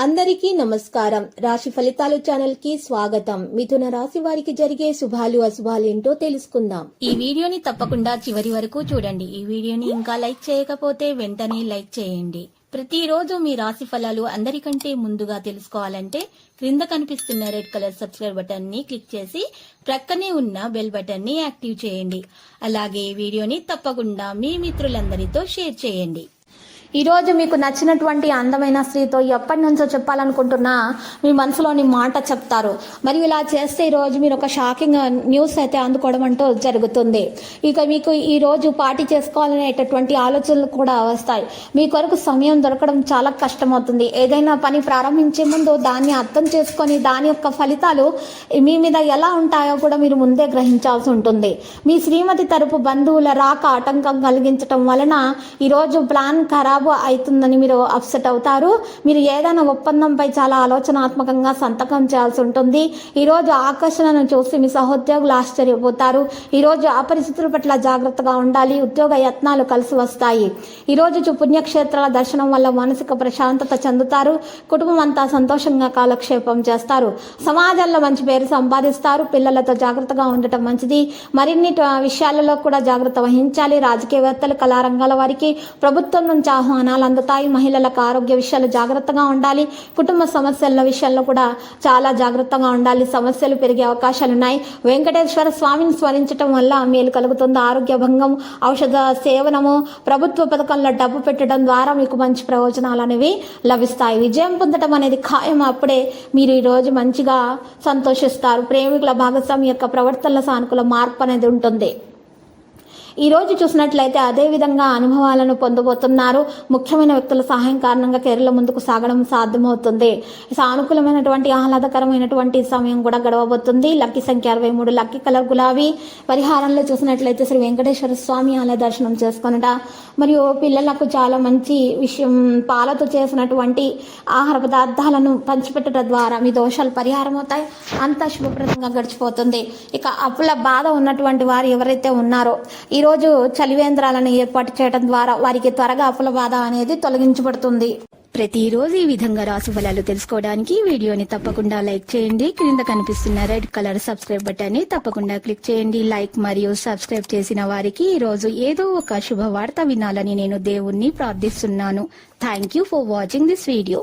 అందరికీ నమస్కారం. రాశి ఫలితాలు ఛానల్ కి స్వాగతం. మిథున రాశి వారికి జరిగే శుభాలు అశుభాలు ఏంటో తెలుసుకుందాం. ఈ వీడియోని తప్పకుండా చివరి వరకు చూడండి. ఈ వీడియోని ఇంకా లైక్ చేయకపోతే వెంటనే లైక్ చేయండి. ప్రతిరోజు మీ రాశి ఫలాలు అందరికంటే ముందుగా తెలుసుకోవాలంటే క్రింద కనిపిస్తున్న రెడ్ కలర్ సబ్స్క్రైబ్ బటన్ ని క్లిక్ చేసి ప్రక్కనే ఉన్న బెల్ బటన్ ని యాక్టివ్ చేయండి. అలాగే ఈ వీడియోని తప్పకుండా మీ మిత్రులందరితో షేర్ చేయండి. ఈ రోజు మీకు నచ్చినటువంటి అందమైన స్త్రీతో ఎప్పటి నుంచో చెప్పాలనుకుంటున్నా మీ మనసులోని మాట చెప్తారు. మరియు ఇలా చేస్తే ఈ రోజు మీరు ఒక షాకింగ్ న్యూస్ అయితే అందుకోవడం అంటూ జరుగుతుంది. ఇక మీకు ఈ రోజు పార్టీ చేసుకోవాలనేటటువంటి ఆలోచనలు కూడా వస్తాయి. మీ కొరకు సమయం దొరకడం చాలా కష్టమవుతుంది. ఏదైనా పని ప్రారంభించే ముందు దాన్ని అర్థం చేసుకొని దాని యొక్క ఫలితాలు మీ మీద ఎలా ఉంటాయో కూడా మీరు ముందే గ్రహించాల్సి ఉంటుంది. మీ శ్రీమతి తరపు బంధువుల రాక ఆటంకం కలిగించడం వలన ఈరోజు ప్లాన్ ఖరాబ్ అవుతుందని మీరు అప్సెట్ అవుతారు. మీరు ఏదైనా ఒప్పందంపై చాలా ఆలోచనాత్మకంగా సంతకం చేయాల్సి ఉంటుంది. ఈ రోజు ఆకర్షణను చూసి మీ సహోద్యోగులు ఆశ్చర్యపోతారు. ఈ రోజు అపరిస్థితుల పట్ల జాగ్రత్తగా ఉండాలి. ఉద్యోగ యత్నాలు కలిసి వస్తాయి. ఈ రోజు పుణ్యక్షేత్రాల దర్శనం వల్ల మానసిక ప్రశాంతత చెందుతారు. కుటుంబం అంతా సంతోషంగా కాలక్షేపం చేస్తారు. సమాజంలో మంచి పేరు సంపాదిస్తారు. పిల్లలతో జాగ్రత్తగా ఉండటం మంచిది. మరిన్ని విషయాలలో కూడా జాగ్రత్త వహించాలి. రాజకీయవేత్తలు, కళారంగాల వారికి ప్రభుత్వం నుంచి ఆహ్వానాలు అందుతాయి. మహిళలకు ఆరోగ్య విషయాలు జాగ్రత్తగా ఉండాలి. కుటుంబ సమస్యల విషయంలో కూడా చాలా జాగ్రత్తగా ఉండాలి. సమస్యలు పెరిగే అవకాశాలున్నాయి. వెంకటేశ్వర స్వామిని స్మరించడం వల్ల మేలు కలుగుతుంది. ఆరోగ్య భంగం, ఔషధ సేవనము, ప్రభుత్వ పథకంలో డబ్బు పెట్టడం ద్వారా మీకు మంచి ప్రయోజనాలు అనేవి లభిస్తాయి. విజయం పొందడం అనేది ఖాయం. అప్పుడే మీరు ఈ రోజు మంచిగా సంతోషిస్తారు. ప్రేమికుల భాగస్వామి యొక్క ప్రవర్తనలో సానుకూల మార్పు అనేది ఉంటుంది. ఈ రోజు చూసినట్లయితే అదే విధంగా అనుభవాలను పొందబోతున్నారు. ముఖ్యమైన వ్యక్తుల సహాయం కారణంగా కెరీర్ల ముందుకు సాగడం సాధ్యమవుతుంది. సానుకూలమైనటువంటి ఆహ్లాదకరమైనటువంటి సమయం కూడా గడవబోతుంది. లక్కీ సంఖ్య 63, లక్కీ కలర్ గులాబీ. పరిహారంలో చూసినట్లయితే శ్రీ వెంకటేశ్వర స్వామి ఆలయ దర్శనం చేసుకొనట, మరియు పిల్లలకు చాలా మంచి విషయం పాలతో చేసినటువంటి ఆహార పదార్థాలను పంచిపెట్టడం ద్వారా మీ దోషాలు పరిహారం అవుతాయి. అంతా శుభప్రదంగా గడిచిపోతుంది. ఇక అప్పుల బాధ ఉన్నటువంటి వారు ఎవరైతే ఉన్నారో ఈ రోజు చలివేంద్రాలను ఏర్పాటు చేయడం ద్వారా వారికి త్వరగా అప్పుల బాధ అనేది తొలగించబడుతుంది. ప్రతిరోజు ఈ విధంగా రాశి ఫలాలు తెలుసుకోవడానికి వీడియోని తప్పకుండా లైక్ చేయండి. క్రింద కనిపిస్తున్న రెడ్ కలర్ సబ్స్క్రైబ్ బటన్ ని తప్పకుండా క్లిక్ చేయండి. లైక్ మరియు సబ్స్క్రైబ్ చేసిన వారికి ఈ రోజు ఏదో ఒక శుభవార్త వినాలని నేను దేవుణ్ణి ప్రార్థిస్తున్నాను. Thank you for watching this video.